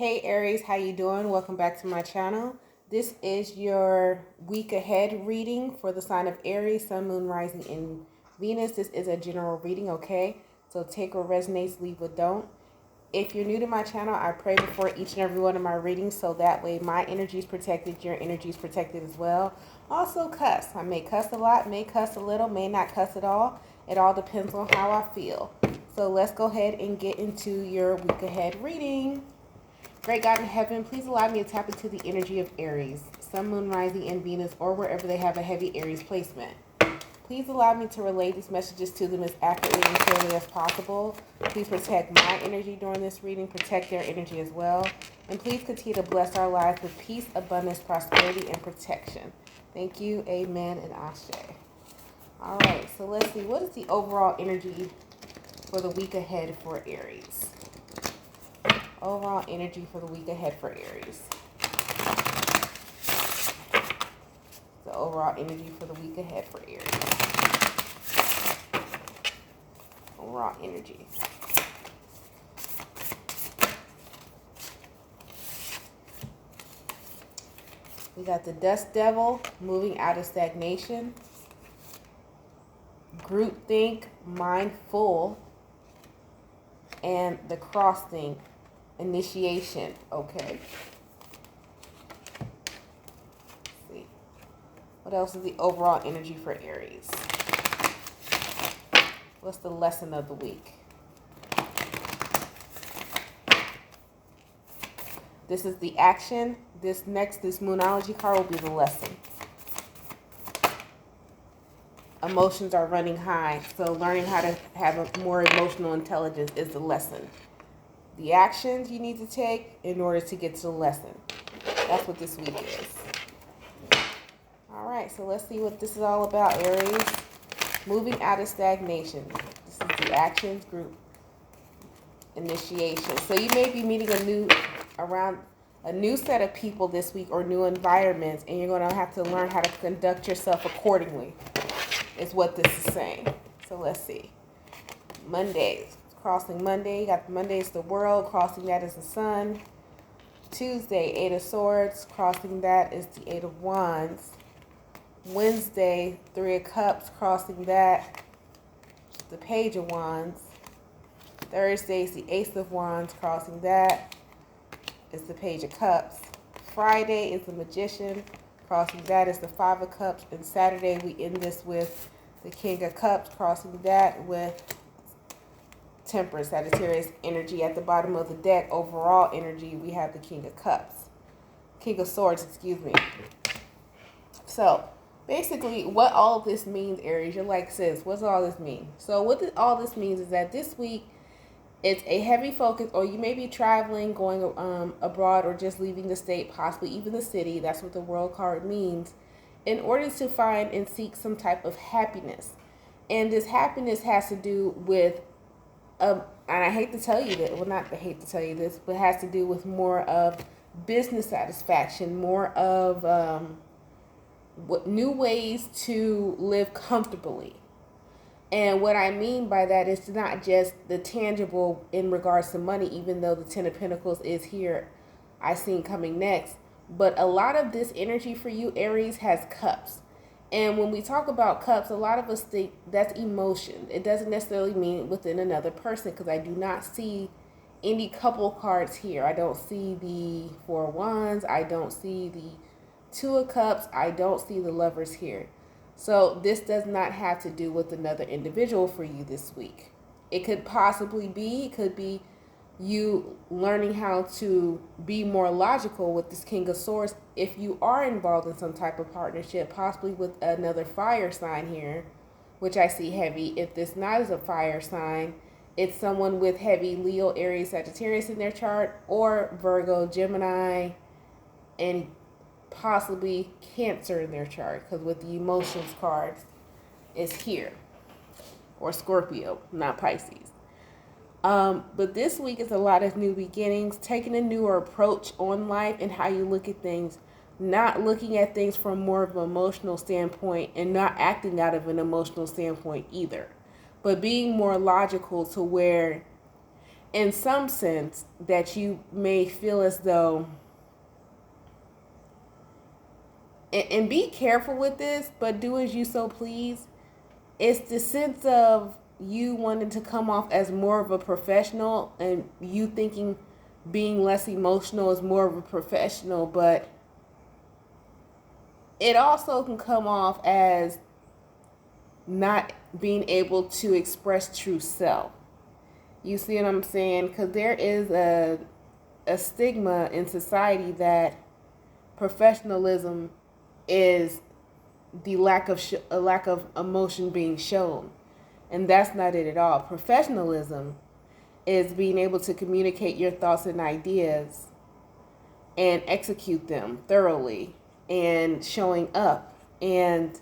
Hey Aries, how you doing? Welcome back to my channel. This is your week ahead reading for the sign of Aries, Sun, Moon, Rising, in Venus. This is a general reading, okay? So take what resonates, leave what don't. If you're new to my channel, I pray before each and every one of my readings so that way my energy is protected, your energy is protected as well. Also cuss. I may cuss a lot, may cuss a little, may not cuss at all. It all depends on how I feel. So let's go ahead and get into your week ahead reading. Great God in heaven, please allow me to tap into the energy of Aries, Sun, Moon, Rising, and Venus, or wherever they have a heavy Aries placement. Please allow me to relay these messages to them as accurately and clearly as possible. Please protect my energy during this reading, protect their energy as well. And please continue to bless our lives with peace, abundance, prosperity, and protection. Thank you, amen, and ashe. All right, so let's see. What is the overall energy for the week ahead for Aries? Overall energy for the week ahead for Aries. The overall energy for the week ahead for Aries. Overall energy. We got the Dust Devil moving out of stagnation. Groupthink, mindful, and the cross thing. Initiation. Okay. Let's see. What else is the overall energy for Aries? What's the lesson of the week? This is the action. This Moonology card will be the lesson. Emotions are running high, so learning how to have a more emotional intelligence is the lesson. The actions you need to take in order to get to the lesson. That's what this week is. All right, so let's see what this is all about, Aries. Moving out of stagnation. This is the actions group initiation. So you may be meeting a new set of people this week or new environments, and you're going to have to learn how to conduct yourself accordingly, is what this is saying. So let's see. Mondays. Crossing Monday, you got Monday is the world, crossing that is the sun. Tuesday, Eight of Swords, crossing that is the Eight of Wands. Wednesday, Three of Cups, crossing that, the Page of Wands. Thursday is the Ace of Wands, crossing that is the Page of Cups. Friday is the Magician, crossing that is the Five of Cups. And Saturday, we end this with the King of Cups, crossing that with Temperance, Sagittarius energy. At the bottom of the deck, overall energy, we have the King of Cups. King of Swords, excuse me. So, basically, what all of this means, Aries, you're like, sis, what's all this mean? So, what all this means is that this week, it's a heavy focus, or you may be traveling, going abroad, or just leaving the state, possibly even the city. That's what the World card means. In order to find and seek some type of happiness. And this happiness has to do with and I hate to tell you that, well, not to hate to tell you this, but it has to do with more of business satisfaction, more of new ways to live comfortably. And what I mean by that is not just the tangible in regards to money, even though the Ten of Pentacles is here, I seen coming next. But a lot of this energy for you, Aries, has cups. And when we talk about cups, a lot of us think that's emotion. It doesn't necessarily mean within another person, because I do not see any couple cards here. I don't see the Four of Wands. I don't see the Two of Cups. I don't see the Lovers here. So this does not have to do with another individual for you this week. It could possibly be, it could be you learning how to be more logical with this King of Swords if you are involved in some type of partnership, possibly with another fire sign here, which I see heavy. If this not is a fire sign, it's someone with heavy Leo, Aries, Sagittarius in their chart, or Virgo, Gemini, and possibly Cancer in their chart, because with the emotions cards is here, or Scorpio, not Pisces. But this week is a lot of new beginnings, taking a newer approach on life and how you look at things, not looking at things from more of an emotional standpoint and not acting out of an emotional standpoint either, but being more logical to where in some sense that you may feel as though, and be careful with this, but do as you so please. It's the sense of you wanting to come off as more of a professional and you thinking being less emotional is more of a professional, but it also can come off as not being able to express true self. You see what I'm saying? Because there is a stigma in society that professionalism is the lack of emotion being shown, and that's not it at all. Professionalism is being able to communicate your thoughts and ideas and execute them thoroughly, and showing up, and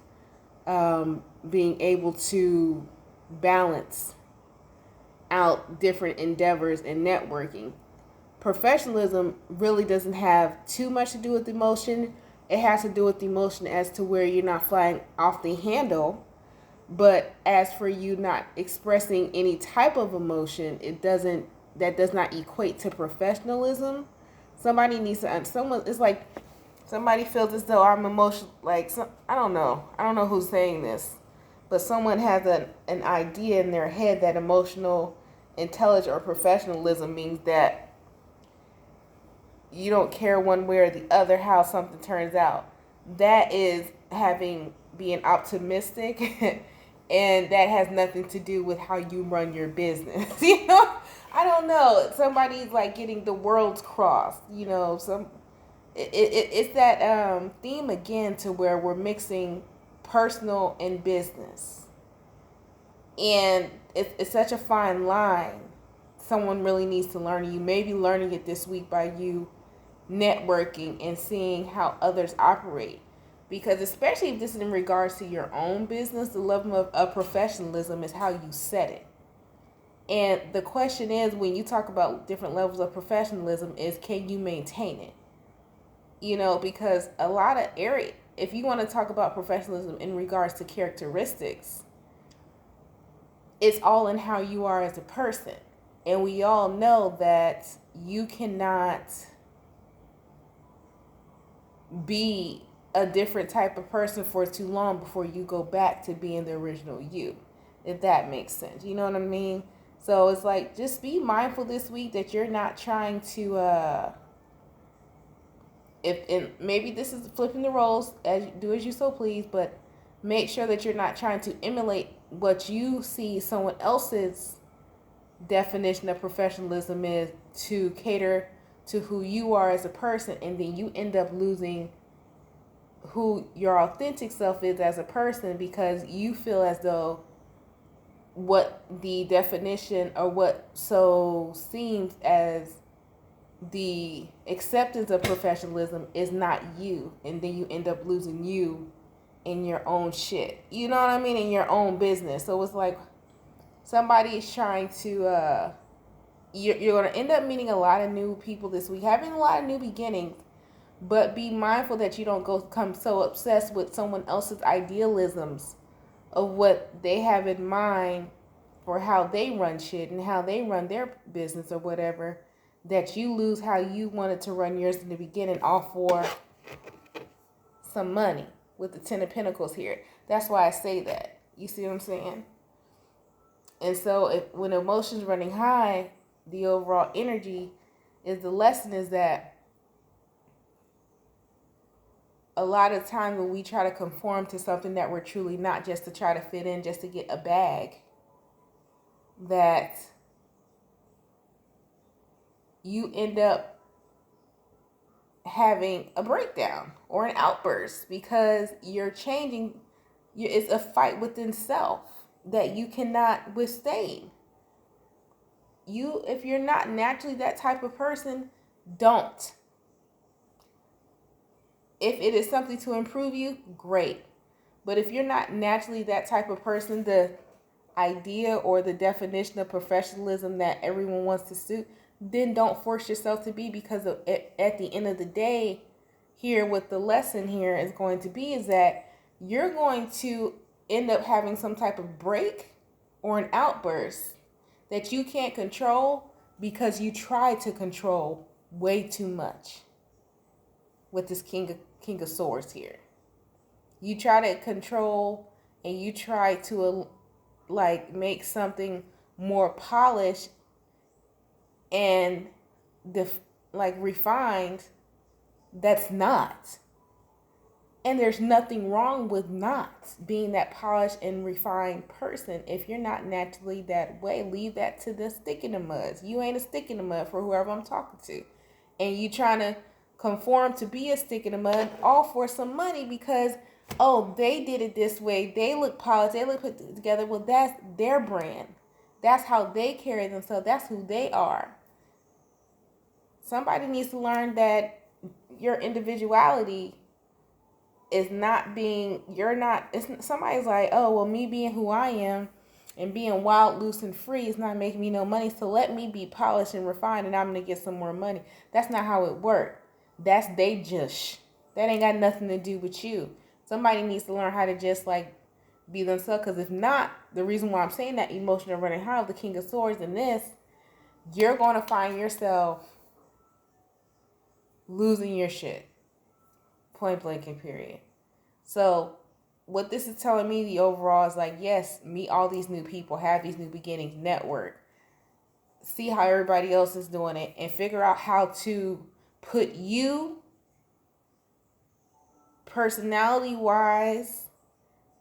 being able to balance out different endeavors and networking. Professionalism really doesn't have too much to do with emotion. It has to do with emotion as to where you're not flying off the handle. But as for you not expressing any type of emotion, that does not equate to professionalism. Somebody needs to, it's like somebody feels as though I'm emotional, like, I don't know who's saying this, but someone has an idea in their head that emotional intelligence or professionalism means that you don't care one way or the other how something turns out. That is being optimistic, and that has nothing to do with how you run your business. I don't know. Somebody's like getting the worlds crossed. It's that theme again to where we're mixing personal and business, and it's such a fine line. Someone really needs to learn. You may be learning it this week by you networking and seeing how others operate, because especially if this is in regards to your own business, the level of professionalism is how you set it. And the question is, when you talk about different levels of professionalism, is can you maintain it? Because a lot of if you want to talk about professionalism in regards to characteristics, it's all in how you are as a person. And we all know that you cannot be a different type of person for too long before you go back to being the original you, if that makes sense. You know what I mean? So it's like, just be mindful this week that you're not trying to and maybe this is flipping the roles, do as you so please, but make sure that you're not trying to emulate what you see someone else's definition of professionalism is to cater to who you are as a person, and then you end up losing who your authentic self is as a person, because you feel as though what the definition or what so seems as the acceptance of professionalism is not you, and then you end up losing you in your own shit. You know what I mean? In your own business. So it's like somebody is trying to you're going to end up meeting a lot of new people this week, having a lot of new beginnings, but be mindful that you don't become so obsessed with someone else's idealisms of what they have in mind for how they run shit and how they run their business or whatever, that you lose how you wanted to run yours in the beginning, all for some money with the 10 of Pentacles here. That's why I say that. You see what I'm saying? And so when emotions running high, the overall energy is, the lesson is that a lot of times when we try to conform to something that we're truly not, just to try to fit in, just to get a bag, that you end up having a breakdown or an outburst, because you're changing. It's a fight within self that you cannot withstand. If you're not naturally that type of person, don't. If it is something to improve you, great. But if you're not naturally that type of person, the idea or the definition of professionalism that everyone wants to suit, then don't force yourself to be, because at the end of the day, here, what the lesson here is going to be is that you're going to end up having some type of break or an outburst that you can't control, because you try to control way too much with this King of Swords here. You try to control and you try to like make something more polished and like refined that's not. And there's nothing wrong with not being that polished and refined person. If you're not naturally that way, leave that to the stick in the mud. You ain't a stick in the mud for whoever I'm talking to. And you trying to conform to be a stick in the mud all for some money because, oh, they did it this way. They look polished. They look put together. Well, that's their brand. That's how they carry themselves. That's who they are. Somebody needs to learn that your individuality is not being, somebody's like, oh, well, me being who I am and being wild, loose, and free is not making me no money, so let me be polished and refined and I'm going to get some more money. That's not how it works. That's they just. That ain't got nothing to do with you. Somebody needs to learn how to just like be themselves, because if not, the reason why I'm saying that emotional running high of the King of Swords in this, you're going to find yourself losing your shit. Point blank and period. So what this is telling me, the overall is like, yes, meet all these new people, have these new beginnings, network, see how everybody else is doing it, and figure out how to put you personality wise,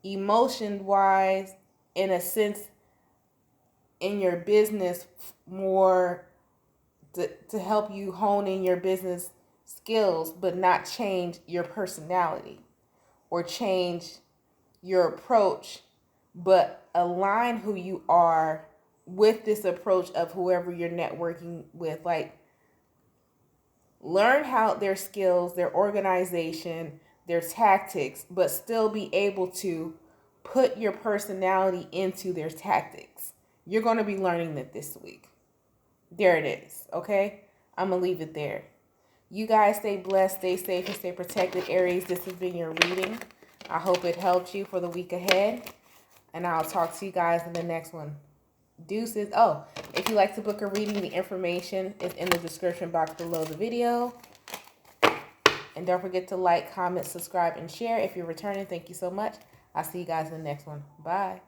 emotion wise, in a sense, in your business more to help you hone in your business skills, but not change your personality or change your approach, but align who you are with this approach of whoever you're networking with. Like, learn how their skills, their organization, their tactics, but still be able to put your personality into their tactics. You're going to be learning that this week. There it is, okay? I'm going to leave it there. You guys stay blessed, stay safe, and stay protected, Aries. This has been your reading. I hope it helped you for the week ahead. And I'll talk to you guys in the next one. Deuces. Oh, if you'd like to book a reading, the information is in the description box below the video. And don't forget to like, comment, subscribe, and share. If you're returning, thank you so much. I'll see you guys in the next one. Bye.